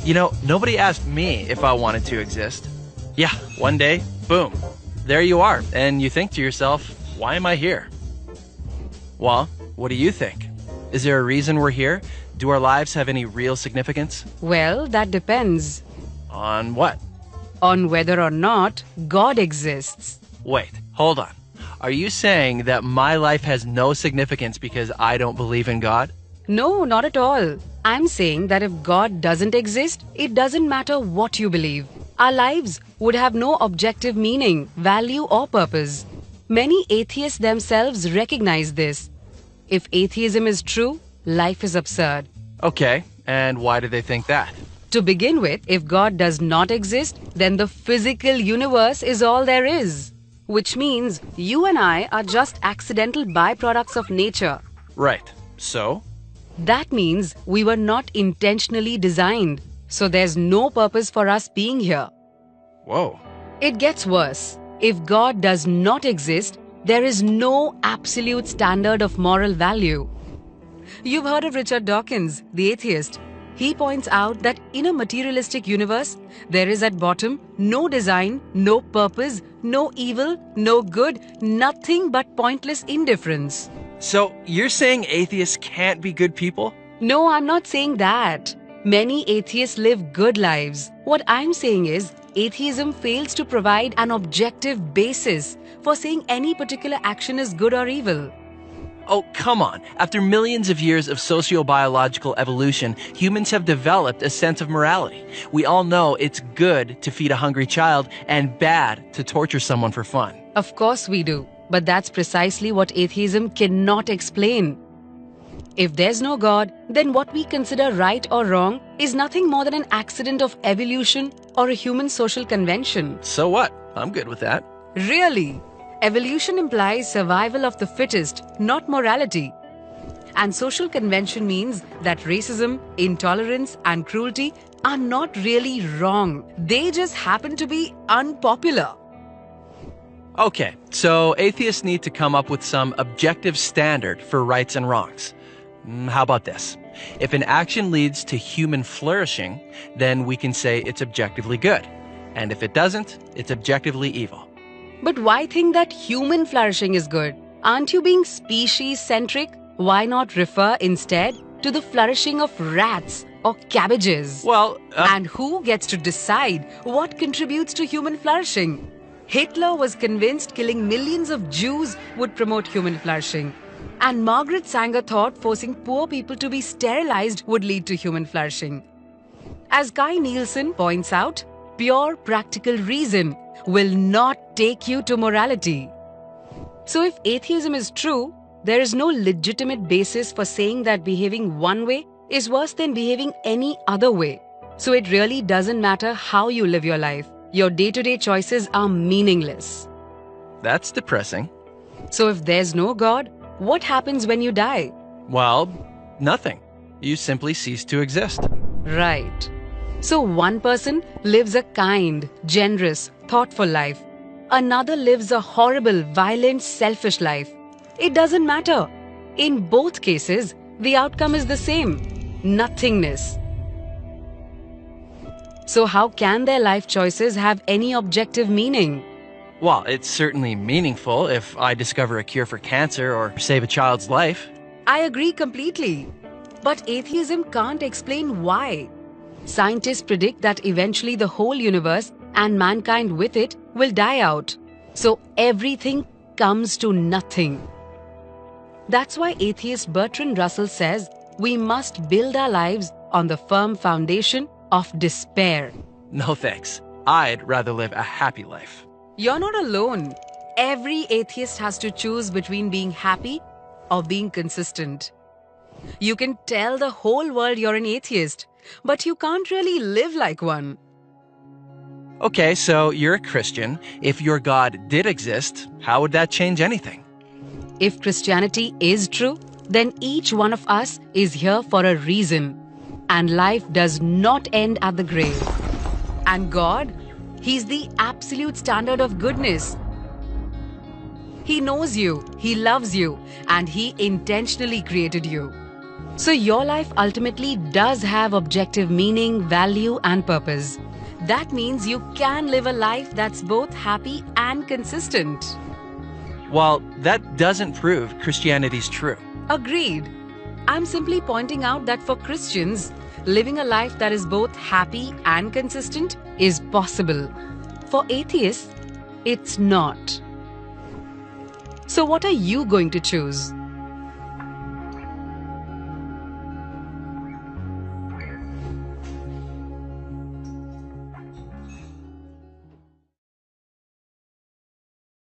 Nobody asked me if I wanted to exist. Yeah, one day, boom, there you are, and you think to yourself, why am I here? Well, what do you think? Is there a reason we're here? Do our lives have any real significance? Well, that depends On what? on whether or not God exists. Wait, hold on. Are you saying that my life has no significance because I don't believe in God? No, not at all. I'm saying that if God doesn't exist, it doesn't matter what you believe. Our lives would have no objective meaning, value, or purpose. Many atheists themselves recognize this. If atheism is true, life is absurd. Okay, and why do they think that? To begin with, if God does not exist, then the physical universe is all there is. Which means you and I are just accidental byproducts of nature. Right, so? That means we were not intentionally designed. So there's no purpose for us being here. Whoa. It gets worse. If God does not exist, there is no absolute standard of moral value. You've heard of Richard Dawkins, the atheist. He points out that in a materialistic universe, there is at bottom no design, no purpose, no evil, no good, nothing but pointless indifference. So you're saying atheists can't be good people? No, I'm not saying that. Many atheists live good lives. What I'm saying is, atheism fails to provide an objective basis for saying any particular action is good or evil. Oh, come on. After millions of years of sociobiological evolution, humans have developed a sense of morality. We all know it's good to feed a hungry child and bad to torture someone for fun. Of course we do, but that's precisely what atheism cannot explain. If there's no God, then what we consider right or wrong is nothing more than an accident of evolution or a human social convention. So what? I'm good with that. Really? Evolution implies survival of the fittest, not morality. And social convention means that racism, intolerance, and cruelty are not really wrong. They just happen to be unpopular. Okay, so atheists need to come up with some objective standard for rights and wrongs. How about this? If an action leads to human flourishing, then we can say it's objectively good. And if it doesn't, it's objectively evil. But why think that human flourishing is good? Aren't you being species-centric? Why not refer instead to the flourishing of rats or cabbages? Well, And who gets to decide what contributes to human flourishing? Hitler was convinced killing millions of Jews would promote human flourishing. And Margaret Sanger thought forcing poor people to be sterilized would lead to human flourishing. As Kai Nielsen points out, pure practical reason will not take you to morality. So if atheism is true, there is no legitimate basis for saying that behaving one way is worse than behaving any other way. So it really doesn't matter how you live your life. Your day-to-day choices are meaningless. that's depressing. So if there's no God, what happens when you die? Well, nothing. You simply cease to exist. Right. So one person lives a kind, generous, thoughtful life. Another lives a horrible, violent, selfish life. It doesn't matter. In both cases, the outcome is the same: nothingness. So how can their life choices have any objective meaning? Well, it's certainly meaningful if I discover a cure for cancer or save a child's life. I agree completely. But atheism can't explain why. Scientists predict that eventually the whole universe and mankind with it will die out. So everything comes to nothing. That's why atheist Bertrand Russell says we must build our lives on the firm foundation of despair. No thanks. I'd rather live a happy life. You're not alone. Every atheist has to choose between being happy or being consistent. You can tell the whole world you're an atheist, but you can't really live like one. Okay, so you're a Christian. If your God did exist, how would that change anything? If Christianity is true, then each one of us is here for a reason. And life does not end at the grave. And God, He's the absolute standard of goodness. He knows you, He loves you, and He intentionally created you. So your life ultimately does have objective meaning, value, and purpose. That means you can live a life that's both happy and consistent. While that doesn't prove Christianity's true. Agreed. I'm simply pointing out that for Christians, living a life that is both happy and consistent is possible. For atheists, it's not. So what are you going to choose?